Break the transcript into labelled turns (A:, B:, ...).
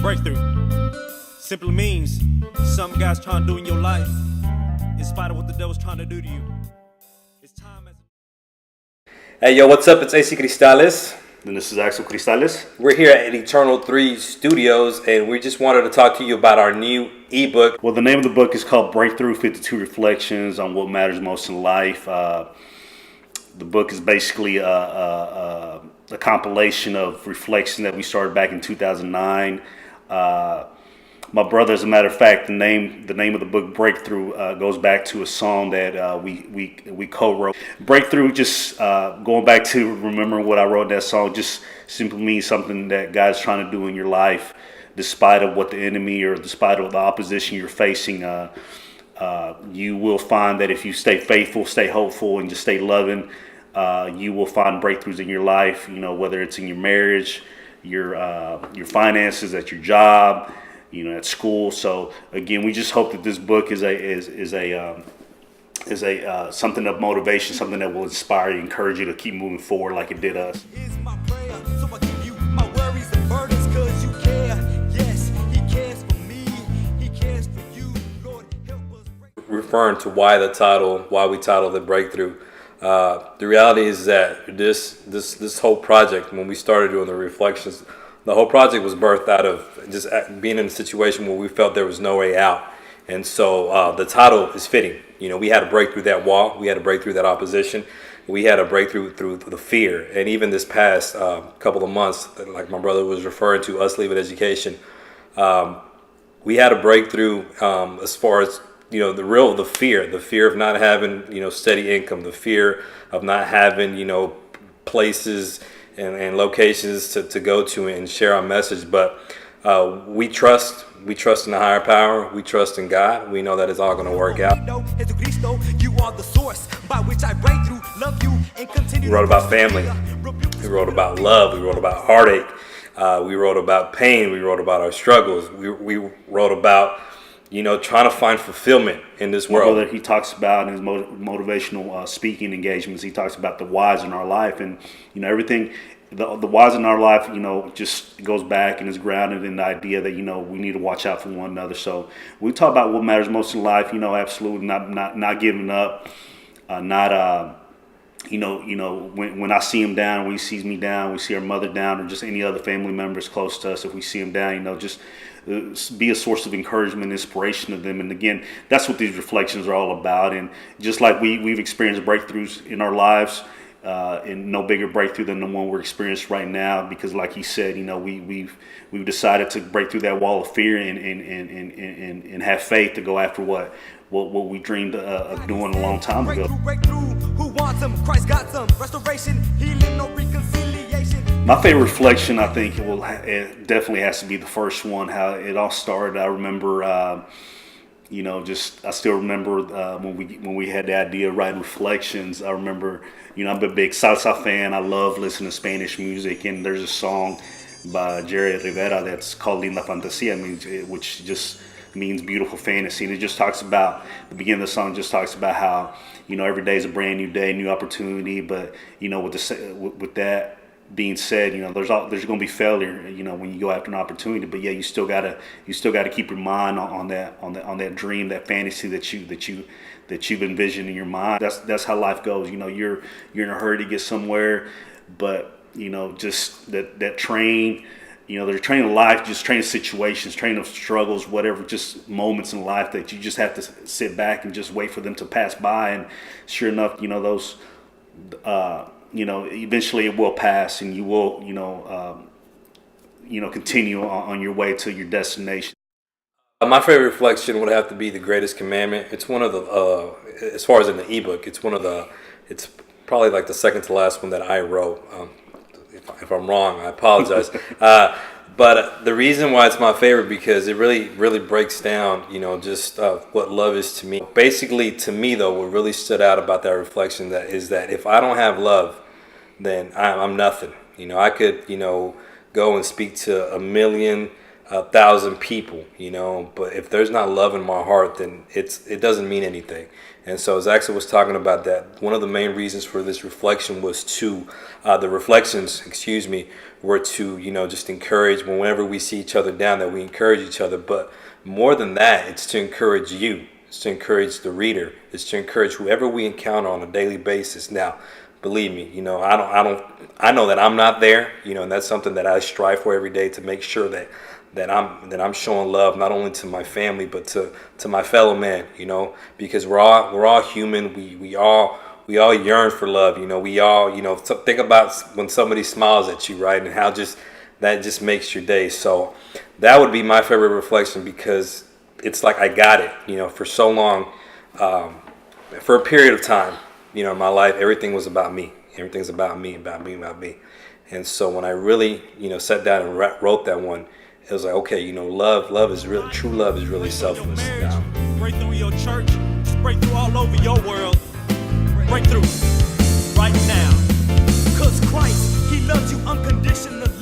A: Breakthrough simply means something God's trying to do in your life, in spite of what the devil's trying to do to you. It's time as
B: Hey, yo, what's up? It's Axel Cristales.
C: And this is Axel Cristales.
B: We're here at Eternal 3 Studios, and we just wanted to talk to you about our new ebook.
C: Well, the name of the book is called Breakthrough 52 Reflections on What Matters Most in Life. The book is basically a compilation of reflections that we started back in 2009. My brother, as a matter of fact, the name of the book Breakthrough goes back to a song that we co-wrote. Breakthrough, just going back to remembering what I wrote in that song, just simply means something that God's trying to do in your life, despite of what the enemy or despite of the opposition you're facing. You will find that if you stay faithful, stay hopeful, and just stay loving, you will find breakthroughs in your life. You know, whether it's in your marriage, your finances, at your job, at school. So again, we just hope that this book is something of motivation, something that will inspire you, encourage you to keep moving forward like it did us.
A: is my prayer, so I give you my worries and burdens, cause you care. Yes, he cares for me, he cares for you. Lord, help us break.
B: Referring to why we titled it Breakthrough. The reality is that this whole project, when we started doing the reflections, the whole project was birthed out of just being in a situation where we felt there was no way out. And so the title is fitting. We had to break through that wall. We had to break through that opposition. We had to break through the fear. And even this past couple of months, like my brother was referring to, us leaving education, we had to break through as far as the fear of not having steady income, the fear of not having places and locations to go to and share our message. But we trust in the higher power. We trust in God. We know that it's all going to work out.
A: You are the source by which I break through, love you, and continue.
B: We wrote about family. We wrote about love. We wrote about heartache. We wrote about pain. We wrote about our struggles. We wrote about trying to find fulfillment in this world.
C: Brother, he talks about in his motivational speaking engagements, he talks about the whys in our life, and everything. The whys in our life, just goes back and is grounded in the idea that we need to watch out for one another. So we talk about what matters most in life. Absolutely not giving up, not when I see him down, when he sees me down, we see our mother down, or just any other family members close to us. If we see him down, just be a source of encouragement, inspiration to them. And again, that's what these reflections are all about. And just like we've experienced breakthroughs in our lives, and no bigger breakthrough than the one we're experiencing right now, because like he said, we've decided to break through that wall of fear and have faith to go after what we dreamed of doing a long time ago.
A: Breakthrough, who wants him? Christ got some restoration, healing, no reconciliation.
C: My favorite reflection, I think, it definitely has to be the first one. How it all started. I remember, I still remember when we had the idea of writing reflections. I remember, I'm a big salsa fan. I love listening to Spanish music, and there's a song by Jerry Rivera that's called Linda Fantasia, which just means beautiful fantasy. And it just talks about, the beginning of the song just talks about how, every day is a brand new day, new opportunity. But, with that being said, there's going to be failure, when you go after an opportunity. But yeah, you still gotta keep your mind on that dream, that fantasy that you've envisioned in your mind. That's how life goes. You're in a hurry to get somewhere, but just that train. They're training life, just training situations, training of struggles, whatever, just moments in life that you just have to sit back and just wait for them to pass by. And sure enough, those, eventually it will pass, and you will, continue on your way to your destination.
B: My favorite reflection would have to be the greatest commandment. It's one of the, as far as in the ebook, it's probably like the second to last one that I wrote. If I'm wrong, I apologize. But the reason why it's my favorite, because it really breaks down, just what love is to me. Basically, to me, though, what really stood out about that reflection is that if I don't have love, then I'm nothing. I could, go and speak to a million 1,000 people, you know, but if there's not love in my heart, then it doesn't mean anything. And so as Axel was talking about that, one of the main reasons for this reflection was to, the reflections, excuse me, were to, you know, just encourage whenever we see each other down, that we encourage each other. But more than that, it's to encourage you. It's to encourage the reader. It's to encourage whoever we encounter on a daily basis. Now, believe me, you know, I know that I'm not there, you know, and that's something that I strive for every day, to make sure that I'm showing love not only to my family but to my fellow man, you know, because we're all human. We all yearn for love, you know. We all, you know, think about when somebody smiles at you, right, and how that just makes your day. So that would be my favorite reflection, because it's like I got it, you know, for so long, for a period of time, you know, in my life, everything was about me. Everything's about me, about me, about me. And so when I really, you know, sat down and wrote that one, it was like, okay, you know, love is real. True love is really selfless.
A: Break through your church, break through all over your world. Break through right now. 'Cause Christ, he loves you unconditionally.